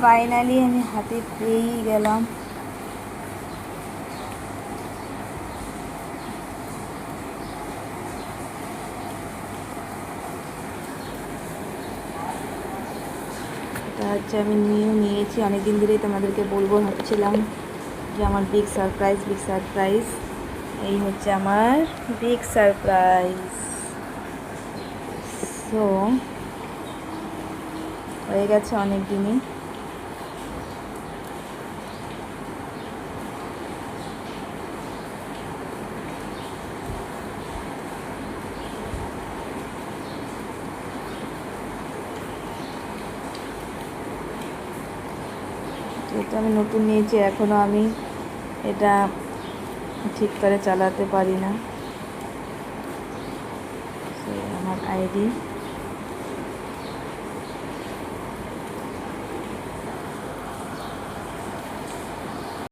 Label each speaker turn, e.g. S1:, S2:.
S1: Finally আমি হাতে পেয়েই গেলাম। এটা হচ্ছে আমি নিয়েছি অনেকদিন ধরেই, তোমাদেরকে বলবো ভাবছিলাম যে আমার বিগ সারপ্রাইজ। এই হচ্ছে আমার বিগ সারপ্রাইজ। সো হয়ে গেছে অনেক দিনই। এটা আমি নতুন নিয়েছি, এখনও আমি এটা ঠিক করে চালাতে পারি না। আমার আইডি